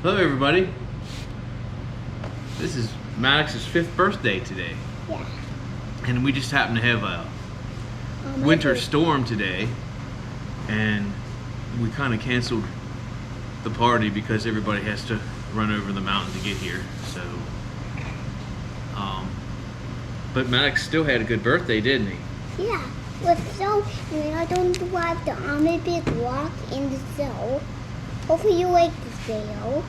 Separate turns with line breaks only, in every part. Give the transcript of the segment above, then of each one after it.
Hello everybody. This is Maddox's 5th birthday today.
Yeah.
And we just happened to have a winter storm today, and we kind of canceled the party because everybody has to run over the mountain to get here. So but Maddox still had a good birthday, didn't he?
Yeah. But so, I don't drive the Arma Big Rock in the snow. Hopefully you like this video.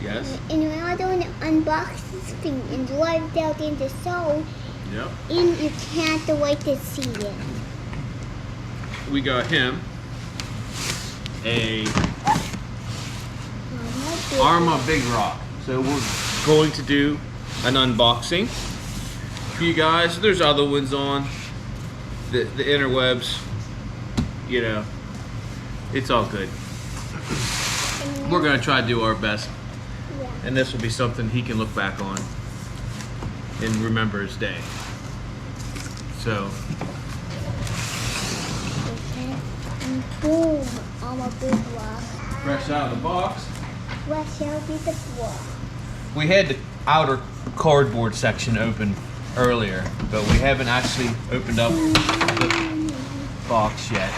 Yes.
And I don't unbox this thing and drive it out in the snow.
Yep.
And you can't wait to see it.
We got him a Arma Big Rock. So we're going to do an unboxing for you guys. There's other ones on the interwebs. You know, it's all good. We're gonna try to do our best, and this will be something he can look back on and remember his day. So,
boom, Arma Big Rock.
fresh out of the box.
Fresh out of the box.
We had the outer cardboard section open earlier, but we haven't actually opened up the box yet.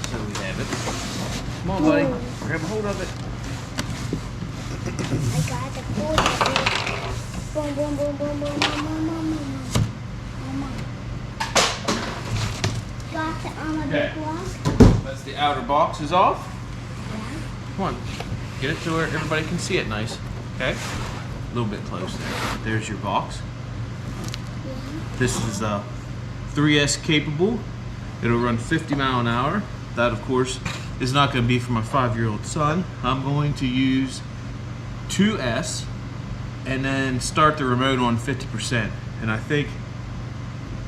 So we have it. Come on, buddy. Grab a hold of it.
I got the hold of it. Boom, boom, boom, boom, boom, boom, boom, boom, boom. Got the Arma Big Rock.
That's the outer box is off.
Yeah.
Come on. Get it to where everybody can see it nice. Okay? A little bit closer. There's your box.
Yeah.
This is 3S capable. It'll run 50 miles an hour. That, of course, is not going to be for my 5-year-old son. I'm going to use 2S and then start the remote on 50%. And I think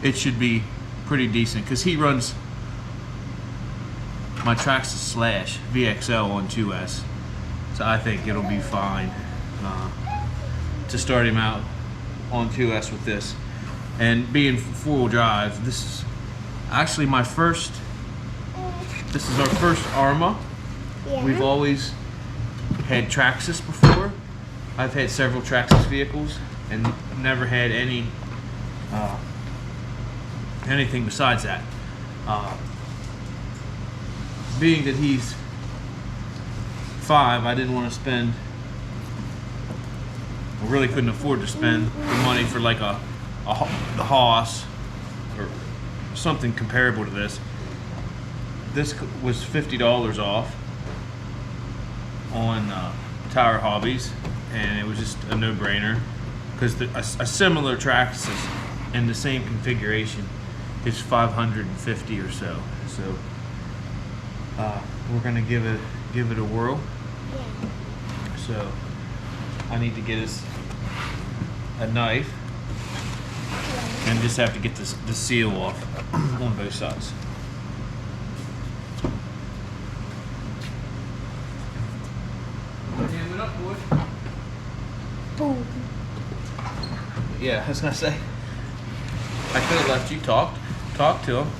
it should be pretty decent because he runs my Traxxas Slash VXL on 2S. So I think it'll be fine to start him out on 2S with this. And being four-wheel drive, this is actually my first. This is our first Arma.
Yeah.
We've always had Traxxas before. I've had several Traxxas vehicles and never had anything besides that. Being that he's 5, I didn't want to spend, I really couldn't afford to spend the money for like the Haas or something comparable to this. This was $50 off on Tower Hobbies, and it was just a no-brainer because a similar Traxxas in the same configuration is $550 or so. So we're gonna give it a whirl.
Yeah.
So I need to get us a knife and just have to get the seal off on both sides. Ham it up, boy.
Boom.
Yeah, I was gonna say, I could have left you talk to him.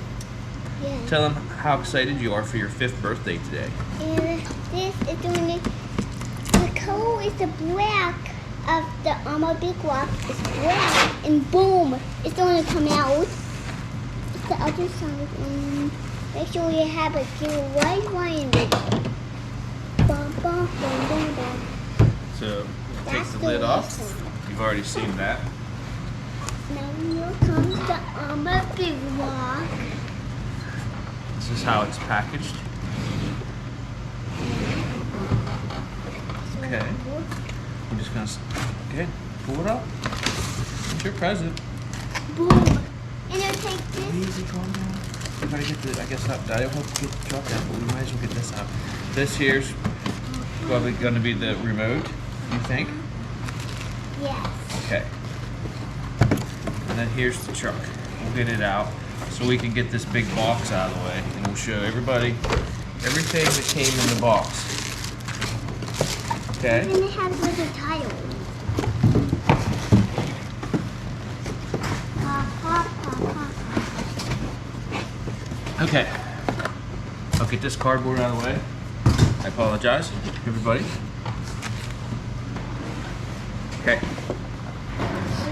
Yeah.
Tell him how excited you are for your 5th birthday today.
And this is only the color is the black of the Arma Big Rock is black, and boom, it's going to come out. It's the other side, and make sure you have a white line in it. Bum, bum, bum, bum, bum.
So take
That's
the
the
lid off.
left side.
You've already seen that.
Now here comes the Arma Big Rock.
This is how it's packaged. Okay. I'm just gonna go ahead, pull it up. It's your present.
Boom. And I'll take this.
Easy, calm down. We gotta get the, I guess I don't hope to get the truck out, but we might as well get this out. This here's probably gonna be the remote, you think?
Yes.
Okay. And then here's the truck. We'll get it out so we can get this big box out of the way, and we'll show everybody everything that came in the box. Okay?
And it has little titles.
Okay, I'll get this cardboard out of the way. I apologize, everybody. Okay.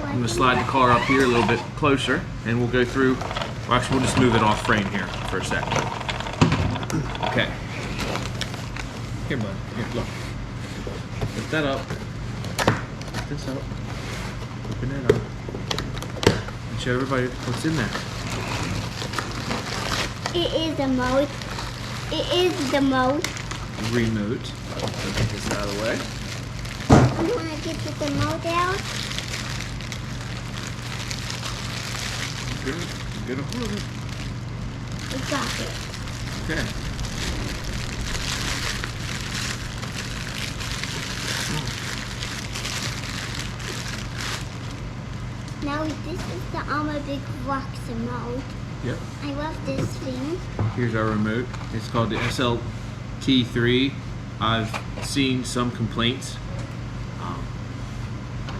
I'm gonna slide the car up here a little bit closer, and we'll go through. Well, actually, we'll just move it off frame here for a second. Okay. Here, bud. Here, look. Lift that up. Lift this up. Open that up. And show everybody what's in there.
It is the mode. It is the mode.
Remote. So get this out of the way.
You want to get the mode out?
Good. Get a hold of it.
We got it.
Okay.
Now this is the Arma Big Rock mode.
Yep.
I love this thing.
Here's our remote. It's called the SLT3. I've seen some complaints. I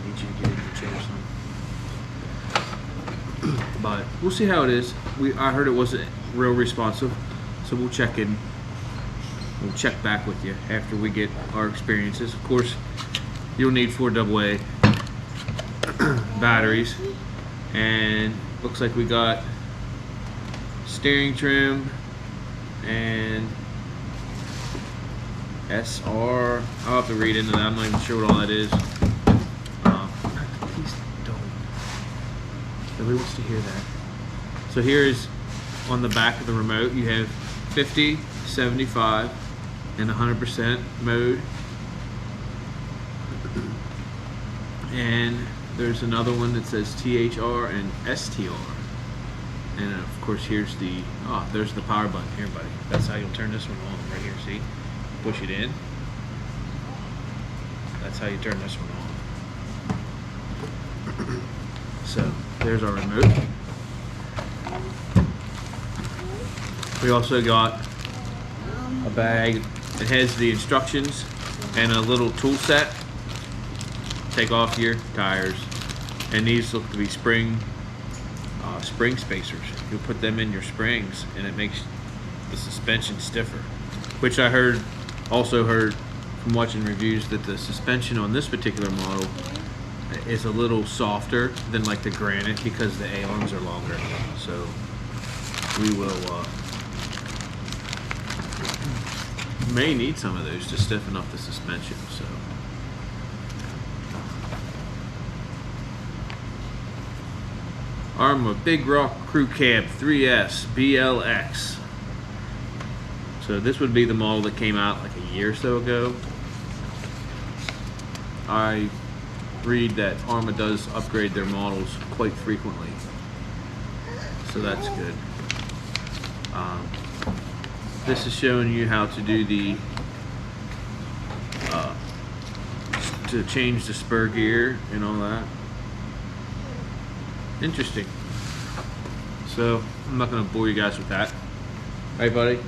need you to get in your chair, son. But we'll see how it is. I heard it wasn't real responsive, so we'll check in. We'll check back with you after we get our experiences. Of course, you'll need 4 AA batteries, and looks like we got steering trim and SR. I'll have to read into that. I'm not even sure what all that is. Please don't. Nobody wants to hear that. So here is on the back of the remote. You have 50, 75, and 100% mode. And there's another one that says THR and STR. And of course here's the, there's the power button here, buddy. That's how you'll turn this one on right here, see? Push it in. That's how you turn this one on. So there's our remote. We also got a bag that has the instructions and a little tool set. Take off your tires, and these look to be spring spacers. You'll put them in your springs, and it makes the suspension stiffer. Which I also heard from watching reviews that the suspension on this particular model is a little softer than like the Granite because the ailerons are longer. So we will may need some of those to stiffen up the suspension. So. Arma Big Rock Crew Cab 3S BLX. So this would be the model that came out like a year or so ago. I read that Arma does upgrade their models quite frequently, so that's good. This is showing you how to do the to change the spur gear and all that. Interesting. So I'm not going to bore you guys with that. All right, buddy.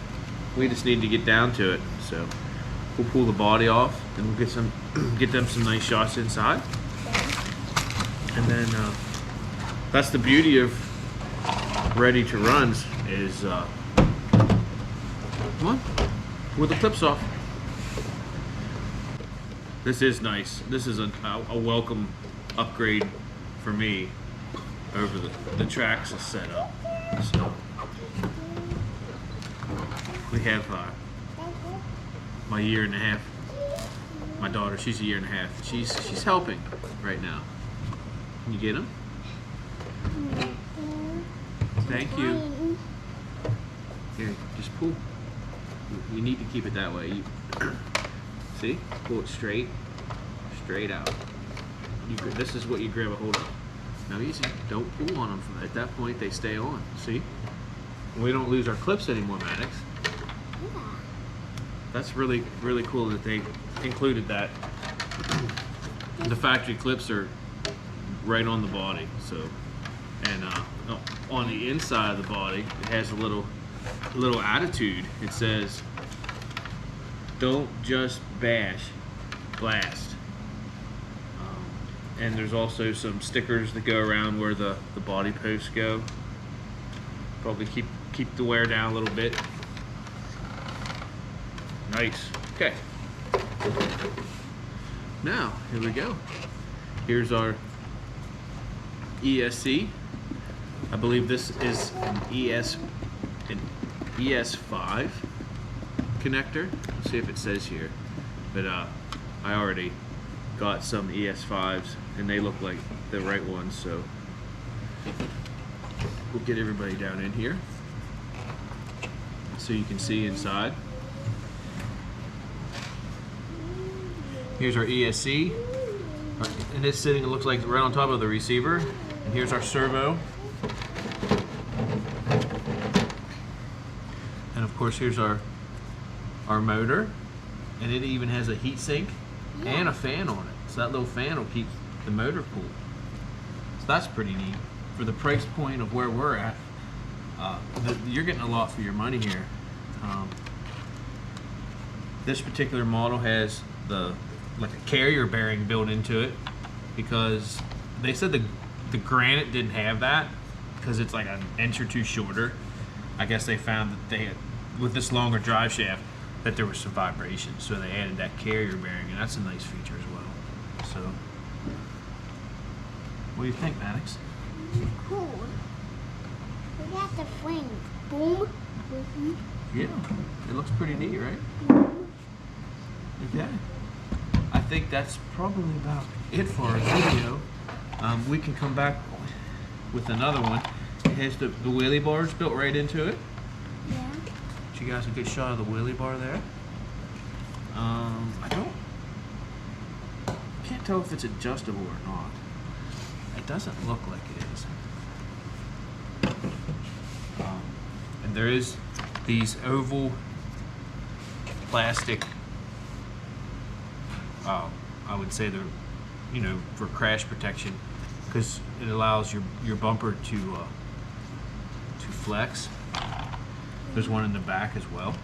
We just need to get down to it. So we'll pull the body off, and we'll get them some nice shots inside. And then that's the beauty of ready to runs is come on, with the clips off. This is nice. This is a welcome upgrade for me over the Traxxas setup. So we have my 1.5 my daughter, she's 1.5 years. She's helping right now. Can you get him? Thank you. Here, just pull. You need to keep it that way. See? Pull it straight out. This is what you grab a hold of. Now easy. Don't pull on them. At that point, they stay on. See? We don't lose our clips anymore, Maddox.
Yeah.
That's really, really cool that they included that. The factory clips are right on the body. So, and on the inside of the body, it has a little attitude. It says, "Don't just bash, blast." And there's also some stickers that go around where the body posts go. Probably keep the wear down a little bit. Nice. Okay. Now, here we go. Here's our ESC. I believe this is an ES5 connector. Let's see if it says here. But I already got some ES5s and they look like the right ones, so we'll get everybody down in here so you can see inside. Here's our ESC, and it's sitting, it looks like, right on top of the receiver. And here's our servo. And of course, here's our motor. And it even has a heat sink and a fan on it. So that little fan will keep the motor cool. So that's pretty neat. For the price point of where we're at, you're getting a lot for your money here. This particular model has like a carrier bearing built into it, because they said the Granite didn't have that because it's like an inch or two shorter. I guess they found that they had, with this longer drive shaft, that there was some vibration, so they added that carrier bearing, and that's a nice feature as well. So, what do you think, Maddox?
Cool. We got the flame. Boom.
Yeah, it looks pretty neat, right? Okay. I think that's probably about it for our video. We can come back with another one. It has the wheelie bars built right into it.
Yeah.
Get you guys a good shot of the wheelie bar there. Can't tell if it's adjustable or not. It doesn't look like it is. And there is these oval plastic, I would say they're, for crash protection, because it allows your bumper to flex. There's one in the back as well.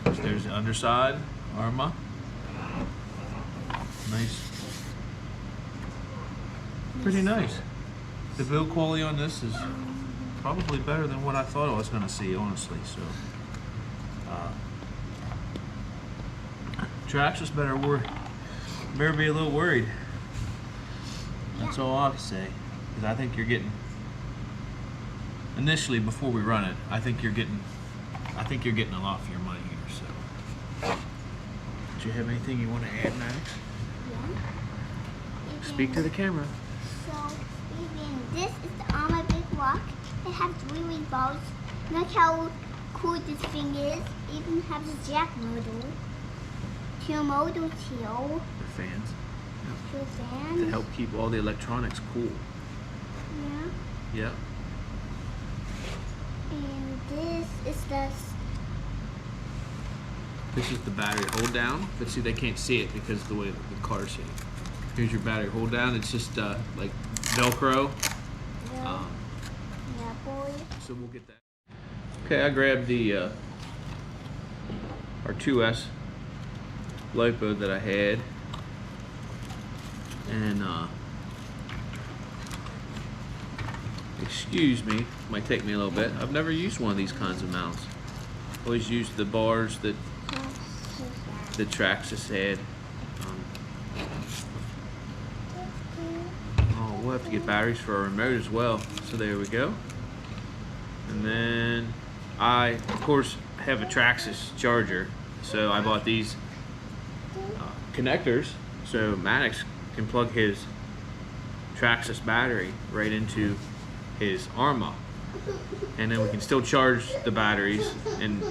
Yeah.
There's the underside, Arma. Nice. Pretty nice. The build quality on this is probably better than what I thought I was going to see, honestly. So, Traxxas better be a little worried. That's all I have to say. Because I think you're getting, initially before we run it, I think you're getting a lot for your money here. So, do you have anything you want to add, Maddox?
Yeah.
Speak to the camera.
So, this is the Arma Big Rock. It has 3 revolves. Look how cool this thing is. It even has a jack model. 2 models here.
The fans.
2
To
fans.
help keep all the electronics cool.
Yeah.
Yep.
And this is
This is the battery hold down, but see, they can't see it because of the way the car's sitting. Here's your battery hold down. It's just like Velcro.
yeah, boy.
So we'll get that. Okay, I grabbed the our 2S LiPo that I had, and excuse me, might take me a little bit. I've never used one of these kinds of mounts. Always used the bars that the Traxxas had. We'll have to get batteries for our remote as well. So there we go. And then I, of course, have a Traxxas charger, so I bought these connectors so Maddox can plug his Traxxas battery right into his Arma, and then we can still charge the batteries and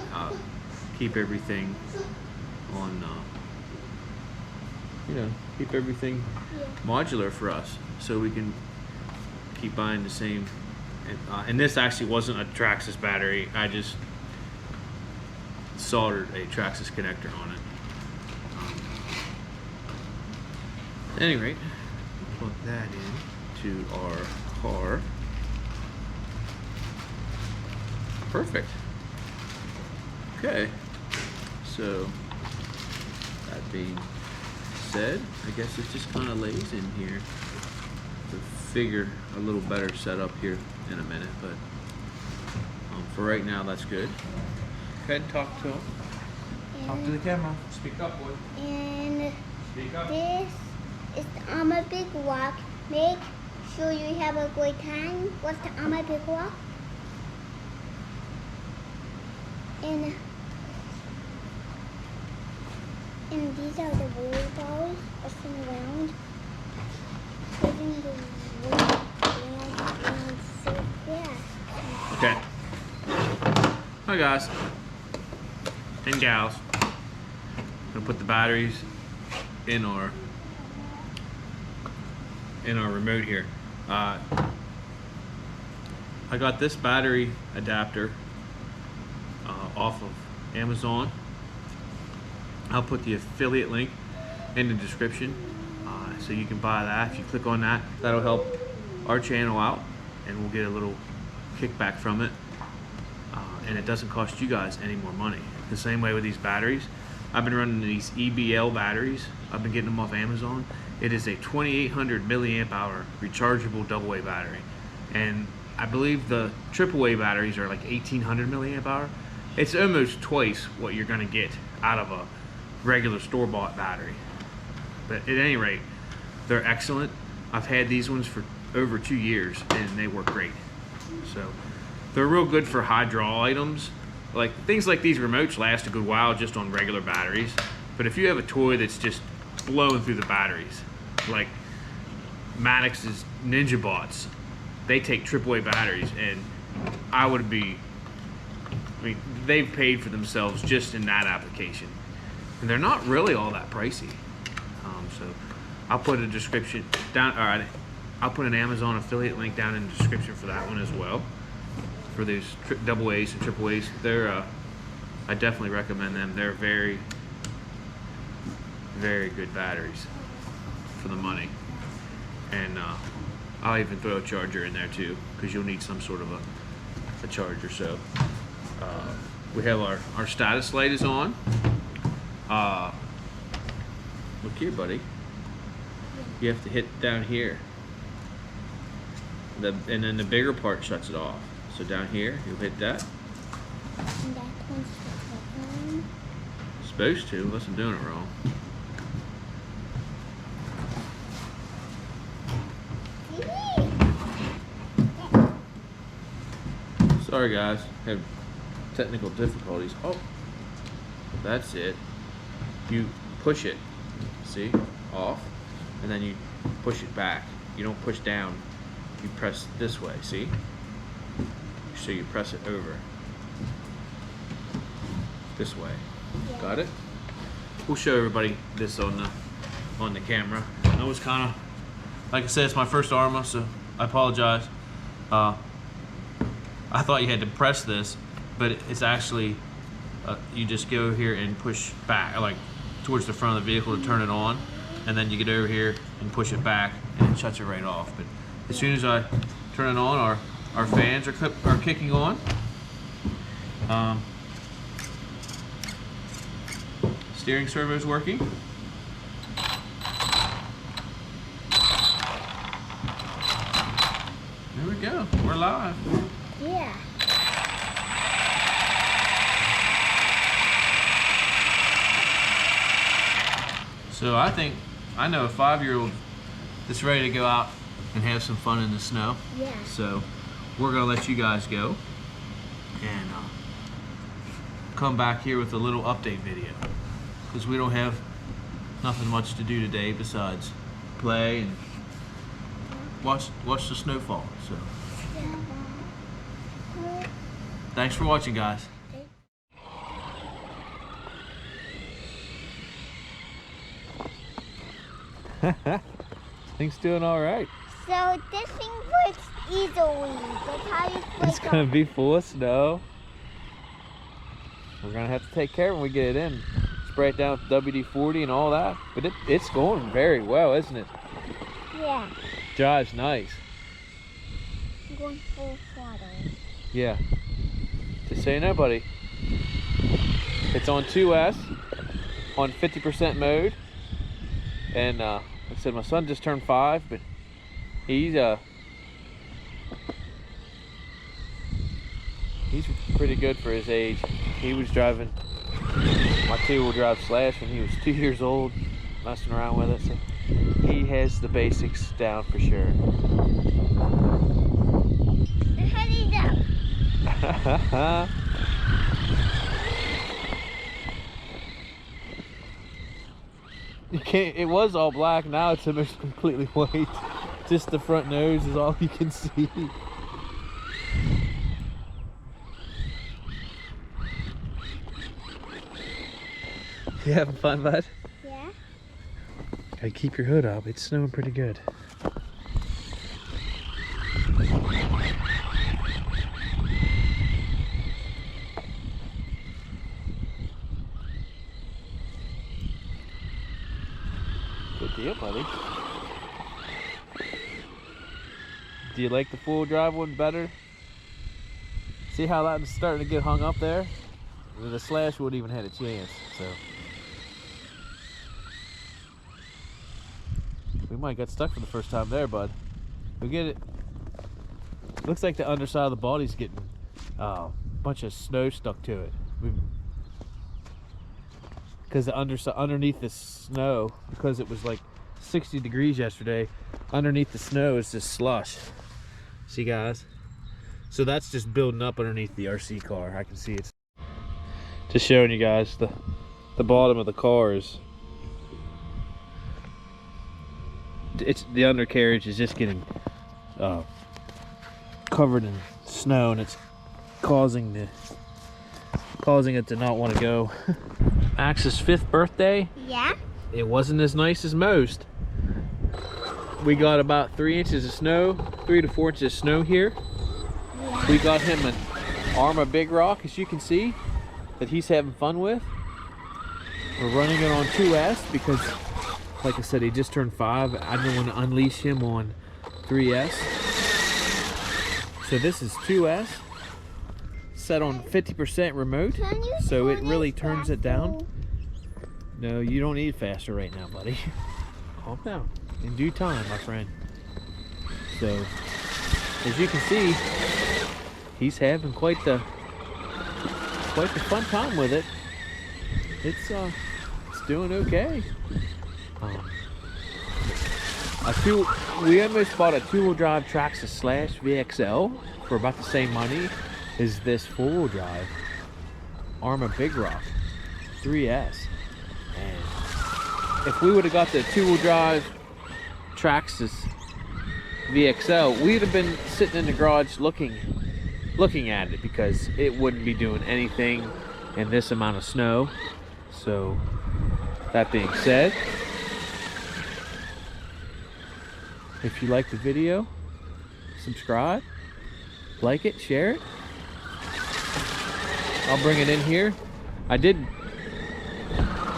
keep everything on, keep everything modular for us, so we can keep buying the same. And this actually wasn't a Traxxas battery. I just soldered a Traxxas connector on it. At any rate, plug that in to our car. Perfect. Okay, so that being said, I guess it just kind of lays in here. We'll figure a little better setup here in a minute, but for right now, that's good. ahead and talk to him. Talk to the camera. Speak up, boy.
And
Speak up.
this is the Arma Big Rock. Make sure you have a great time. What's the Arma Big Rock? And these are the roll balls spinning around. Spinning the roll around so fast.
Okay. Hi guys and gals. I'm gonna put the batteries in our remote here. I got this battery adapter off of Amazon. I'll put the affiliate link in the description so you can buy that. If you click on that, that'll help our channel out and we'll get a little kickback from it. And it doesn't cost you guys any more money. The same way with these batteries. I've been running these EBL batteries. I've been getting them off Amazon. It is a 2800 milliamp hour rechargeable AA battery. And I believe the AAA batteries are like 1800 milliamp hour. It's almost twice what you're gonna get out of a regular store-bought battery. But at any rate, they're excellent. I've had these ones for over 2 years and they work great. So they're real good for high draw items. Like things like these remotes last a good while just on regular batteries. But if you have a toy that's just blowing through the batteries, like Maddox's Ninja Bots, they take AAA batteries, and I mean, they've paid for themselves just in that application. And they're not really all that pricey. So I'll put a description down, or I'll put an Amazon affiliate link down in the description for that one as well. For these AA's and AAA's, they're I definitely recommend them. They're very, very good batteries for the money. And I'll even throw a charger in there too, because you'll need some sort of a charger. So we have our status light is on. Look here, buddy. You have to hit down here. And then the bigger part shuts it off. So down here, you'll hit that.
And that one's on.
Supposed to, unless I'm doing it wrong. Sorry guys, had technical difficulties. Oh, that's it. You push it, see, off, and then you push it back. You don't push down, you press this way, see? So you press it over this way.
Yeah.
Got it? We'll show everybody this on the camera. I was kind of, like I said, it's my first Arma, so I apologize. I thought you had to press this, but it's actually you just go here and push back, like towards the front of the vehicle to turn it on, and then you get over here and push it back, and it shuts it right off. But as soon as I turn it on, our fans are kicking on. Steering servo is working. There we go. We're live.
Yeah.
So I know a 5-year-old that's ready to go out and have some fun in the snow.
Yeah.
So we're gonna let you guys go and come back here with a little update video, because we don't have nothing much to do today besides play and watch the snowfall. So thanks for watching, guys. Thing's doing all right.
So this thing works easily. That's how you
It's gonna be full of snow. We're gonna have to take care when we get it in. Spray it down with WD-40 and all that. But it's going very well, isn't it?
Yeah.
Drives nice.
I'm going full throttle.
Yeah. Just so you know, buddy, it's on 2S on 50% mode. And like I said, my son just turned 5, but He's pretty good for his age. He was driving my two-wheel drive Slash when he was 2 years old, messing around with it. So he has the basics down for sure.
Heading up.
You can't. It was all black. Now it's almost completely white. Just the front nose is all you can see. You having fun, bud?
Yeah.
Gotta keep your hood up. It's snowing pretty good. Good deal, buddy. Do you like the full drive one better? See how that was starting to get hung up there? The Slash wouldn't even had a chance, so. We might get stuck for the first time there, bud. We get it. Looks like the underside of the body's getting a bunch of snow stuck to it. Because the underneath the snow, because it was like 60 degrees yesterday, underneath the snow is just slush. See, guys? So that's just building up underneath the RC car. I can see it. Just showing you guys the bottom of the car is. The undercarriage is just getting covered in snow, and it's causing it to not want to go. Max's 5th birthday.
Yeah.
It wasn't as nice as most. We got about 3 inches of snow, 3 to 4 inches of snow here. Yeah. We got him an Arma Big Rock, as you can see, that he's having fun with. We're running it on 2S because, like I said, he just turned 5. I didn't want to unleash him on 3S. So this is 2S, set on 50% remote, so it really turns it down. No, you don't need faster right now, buddy. Calm down. In due time, my friend. So, as you can see, he's having quite the fun time with it. It's doing okay. We almost bought a 2-wheel drive Traxxas Slash VXL for about the same money as this 4-wheel drive Arma Big Rock 3S. And if we would have got the 2-wheel drive Traxxas VXL, we'd have been sitting in the garage looking at it because it wouldn't be doing anything in this amount of snow. So that being said, if you like the video, subscribe, like it, share it. I'll bring it in here. I did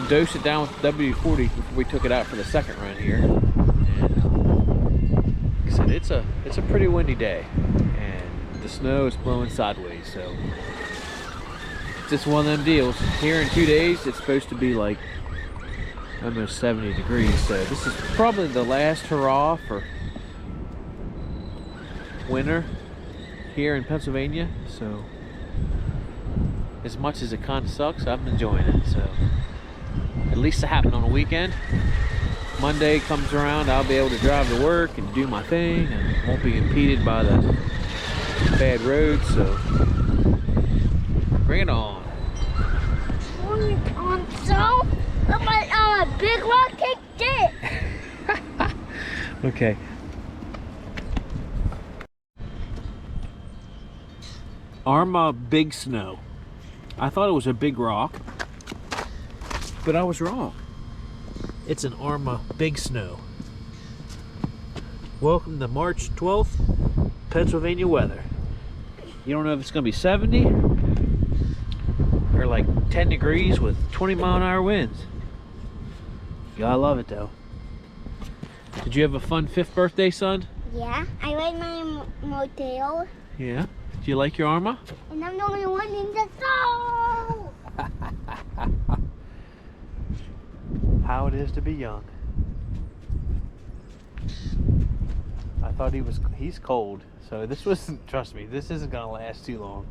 dose it down with W40 before we took it out for the second run here. And like I said, it's a pretty windy day, and the snow is blowing sideways. So it's just one of them deals. Here in 2 days, it's supposed to be like almost 70 degrees. So this is probably the last hurrah for winter here in Pennsylvania. So as much as it kind of sucks, I'm enjoying it. So at least it happened on a weekend. Monday comes around, I'll be able to drive to work and do my thing and won't be impeded by the bad roads. So bring it on.
So my Big Rock kicked it.
Okay. Arma Big Snow. I thought it was a Big Rock, but I was wrong. It's an Arma Big Snow. Welcome to March 12th, Pennsylvania weather. You don't know if it's gonna be 70 or like 10 degrees with 20-mile-an-hour winds. You gotta love it though. Did you have a fun 5th birthday, son?
Yeah, I like my motel.
Yeah. Do you like your Arma?
And I'm the only one in the snow.
How it is to be young. I thought he's cold, so this wasn't, trust me, this isn't gonna last too long.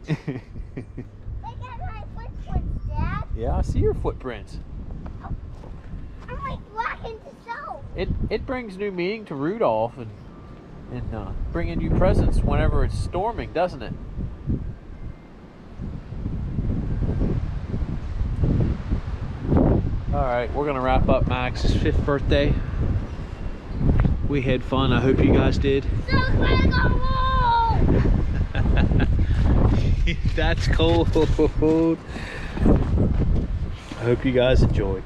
Look at my footprints, Dad.
Yeah, I see your footprints.
Oh, I'm like walking the snow.
It brings new meaning to Rudolph and bringing you presents whenever it's storming, doesn't it? All right, we're gonna wrap up Max's 5th birthday. We had fun. I hope you guys did.
So gonna go home.
That's cold. I hope you guys enjoyed.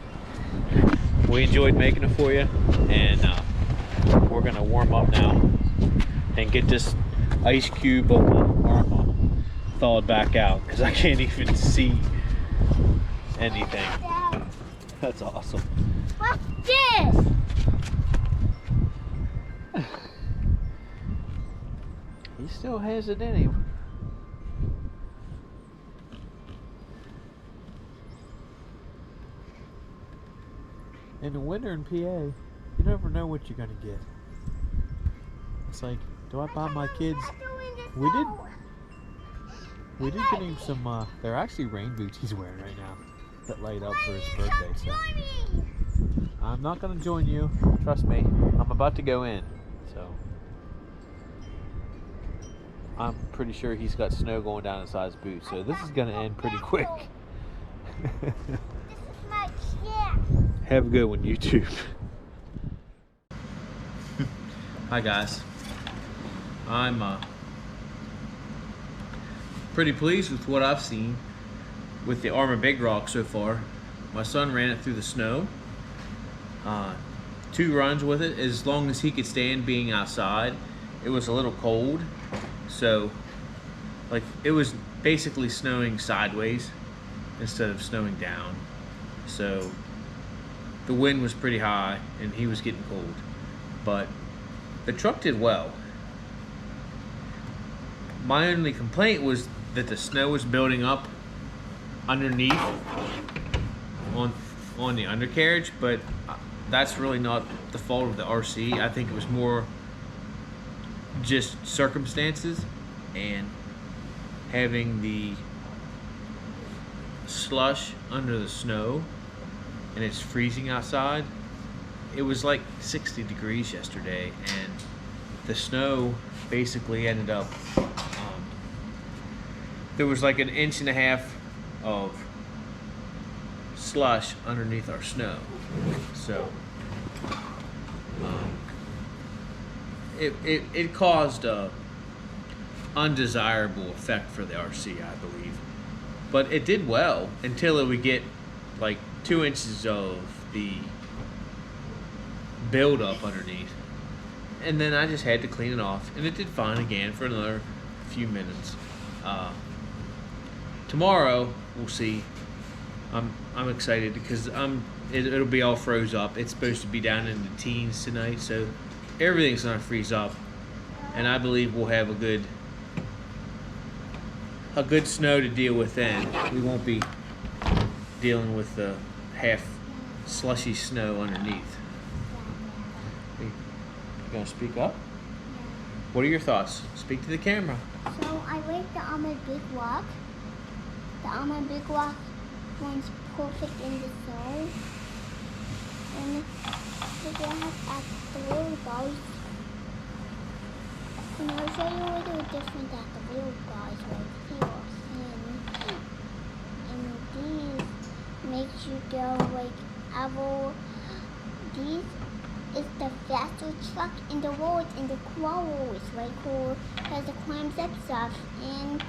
We enjoyed making it for you, and we're gonna warm up now and get this ice cube of Arma thawed back out because I can't even see anything.
Dad,
That's awesome.
what's this?
He still has it in him. In the winter in PA, you never know what you're gonna get. It's like, do I buy my kids? We did get him some. They're actually rain boots he's wearing right now that light up for his birthday. So I'm not gonna join you. Trust me. I'm about to go in. So I'm pretty sure he's got snow going down inside his boots. So this is gonna end pretty quick.
This is my chair.
Have a good one, YouTube. Hi guys. I'm pretty pleased with what I've seen with the Arma Big Rock so far. My son ran it through the snow. 2 runs with it, as long as he could stand being outside. It was a little cold, so like it was basically snowing sideways instead of snowing down. So the wind was pretty high and he was getting cold, but the truck did well. My only complaint was that the snow was building up underneath on the undercarriage, but that's really not the fault of the RC. I think it was more just circumstances and having the slush under the snow, and it's freezing outside. It was like 60 degrees yesterday, and the snow basically ended up, there was like 1.5 inches of slush underneath our snow. So it caused a undesirable effect for the RC, I believe. But it did well until it would get like 2 inches of the buildup underneath. And then I just had to clean it off, and it did fine again for another few minutes. Tomorrow we'll see. I'm excited because it'll be all froze up. It's supposed to be down in the teens tonight, so everything's gonna freeze up, and I believe we'll have a good snow to deal with then. We won't be dealing with the half slushy snow underneath. You gonna speak up? What are your thoughts? Speak to the camera.
So I like the Arma Big Rock. The Arma Big Rock one's perfect in the snow. And the gas at the little guys. And I'll show you a little different at the little guys right here. And these makes you go like apple. These is the fastest truck in the world, and the quote is right cool because it climbs up stuff. And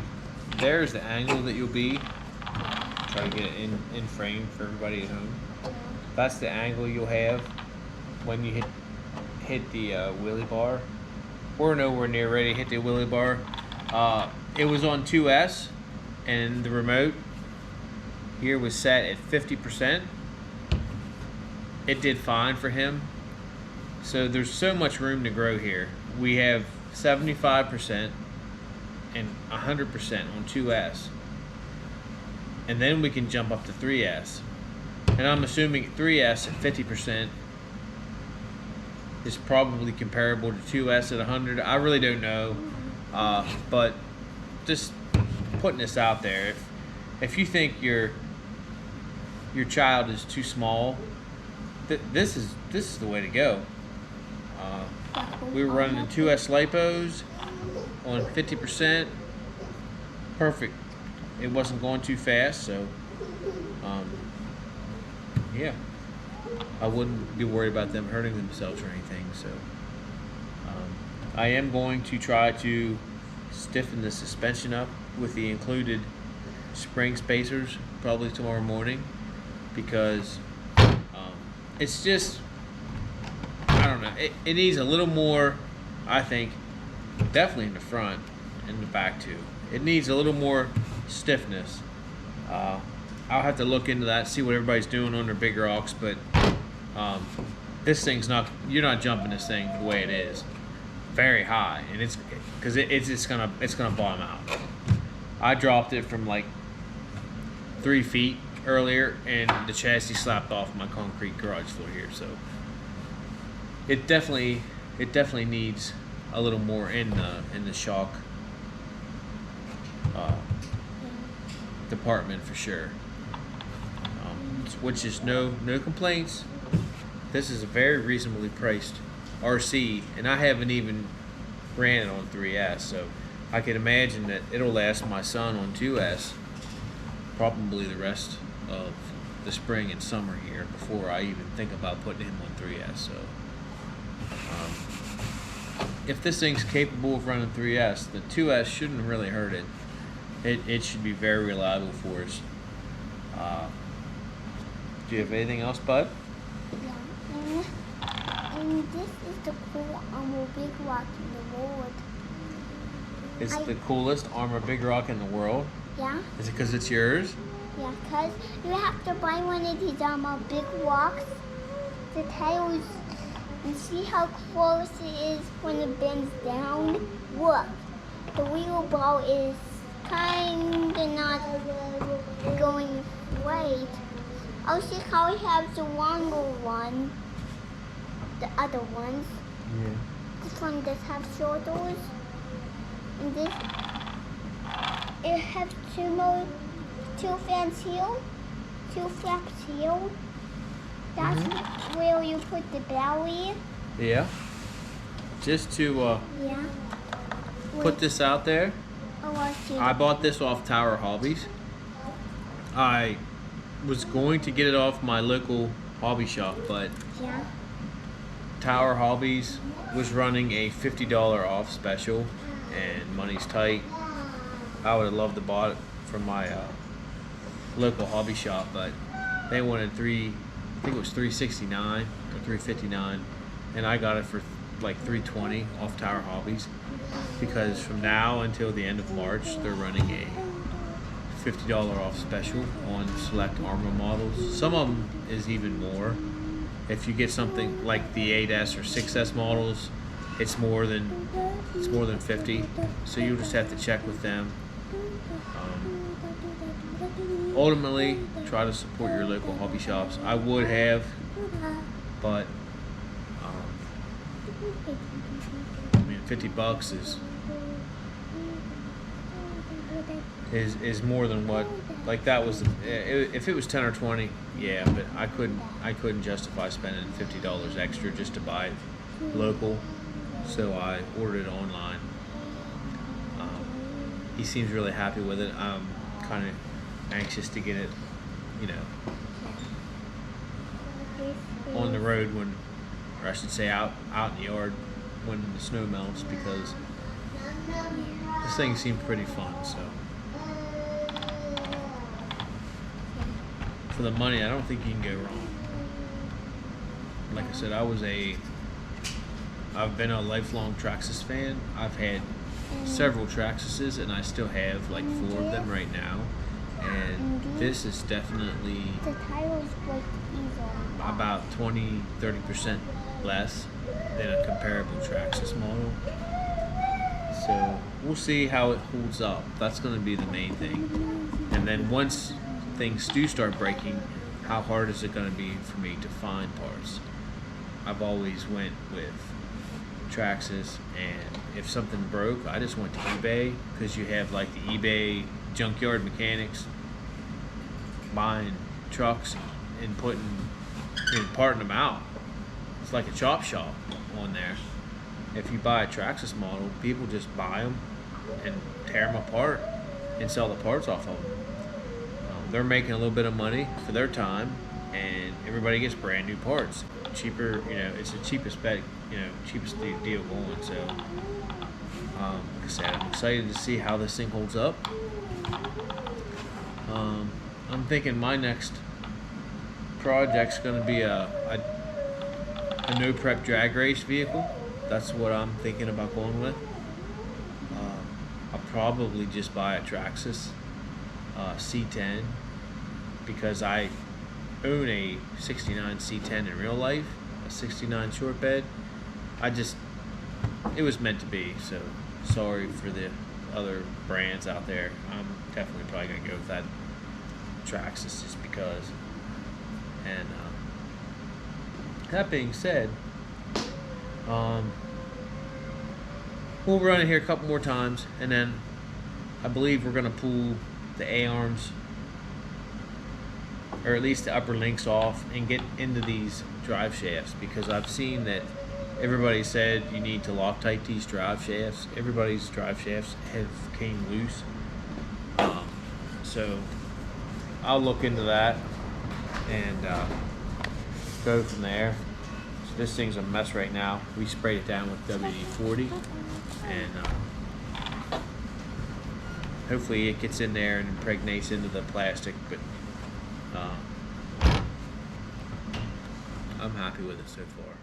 There's the angle that you'll be. Try to get it in frame for everybody at home. That's the angle you'll have when you hit the wheelie bar. We're nowhere near ready to hit the wheelie bar. It was on 2S, and the remote here was set at 50%. It did fine for him. So there's so much room to grow here. We have 75% and 100% on 2S. And then we can jump up to 3S. And I'm assuming 3S at 50% is probably comparable to 2S at 100. I really don't know. But just putting this out there. If you think your child is too small, this is the way to go. We were running the 2S lipos on 50%. Perfect. It wasn't going too fast, so yeah, I wouldn't be worried about them hurting themselves or anything. So I am going to try to stiffen the suspension up with the included spring spacers probably tomorrow morning, because it's just, I don't know, it needs a little more, I think, definitely in the front and the back too. It needs a little more stiffness. I'll have to look into that, see what everybody's doing on their Big Rocks, but this thing's not, you're not jumping this thing the way it is very high, and it's because it's gonna bottom out. I dropped it from like 3 feet earlier, and the chassis slapped off my concrete garage floor here, so it definitely needs a little more in the shock department for sure. Which is no complaints. This is a very reasonably priced RC, and I haven't even ran it on 3S, so I can imagine that it'll last my son on 2S probably the rest of the spring and summer here before I even think about putting him on 3S. So if this thing's capable of running 3S, the 2S shouldn't really hurt it. It should be very reliable for us. Do you have anything else, bud?
Yeah, and this is the cool Arma Big Rock in the world.
It's the coolest Arma Big Rock in the world?
Yeah.
Is it because it's yours?
Yeah, because you have to buy one of these Arma Big Rocks. The tails, and see how close it is when it bends down? Look, the wheelbarrow is kinda not going straight. Oh, see how it has the longer one, the other ones.
Yeah.
This one does have shoulders, and this it has two fans here, two flaps here. That's where you put the belly.
Yeah. Just to put this out there,
Oh, I see.
I bought this off Tower Hobbies. I was going to get it off my local hobby shop, but
Yeah.
Tower Hobbies was running a $50 off special, and money's tight. I would have loved to bought it from my local hobby shop, but they wanted I think it was $369 or $359, and I got it for like $320 off Tower Hobbies, because from now until the end of March they're running a $50 off special on select Arma models. Some of them is even more. If you get something like the 8S or 6S models, it's more than 50. So you just have to check with them. Ultimately, try to support your local hobby shops. I would have, but I mean, $50 is more than what, like that was, if it was 10 or 20, yeah, but I couldn't justify spending $50 extra just to buy it local, so I ordered it online. He seems really happy with it. I'm kind of anxious to get it, on the road or I should say out in the yard when the snow melts, because this thing seemed pretty fun. So for the money, I don't think you can go wrong. Like I said, I've been a lifelong Traxxas fan. I've had several Traxxases, and I still have like 4 of them right now. And this is definitely
The tires break easily.
about 20-30% less than a comparable Traxxas model. So we'll see how it holds up. That's going to be the main thing. And then once things do start breaking, how hard is it going to be for me to find parts? I've always went with Traxxas, and if something broke, I just went to eBay, because you have like the eBay junkyard mechanics buying trucks and parting them out. It's like a chop shop on there. If you buy a Traxxas model, people just buy them and tear them apart and sell the parts off of them. They're making a little bit of money for their time, and everybody gets brand new parts. Cheaper, it's the cheapest bet, cheapest deal going. So, like I said, I'm excited to see how this thing holds up. I'm thinking my next project's going to be a no prep drag race vehicle. That's what I'm thinking about going with. I'll probably just buy a Traxxas C10, because I own a 69 C10 in real life, a 69 short bed. It was meant to be, so sorry for the other brands out there. I'm definitely probably going to go with that Traxxas just because. And that being said, we'll run it here a couple more times, and then I believe we're going to pull the A-arms, or at least the upper links, off and get into these drive shafts, because I've seen that everybody said you need to Loctite these drive shafts. Everybody's drive shafts have came loose. So I'll look into that and go from there. So this thing's a mess right now. We sprayed it down with WD-40, and hopefully it gets in there and impregnates into the plastic, but I'm happy with it so far.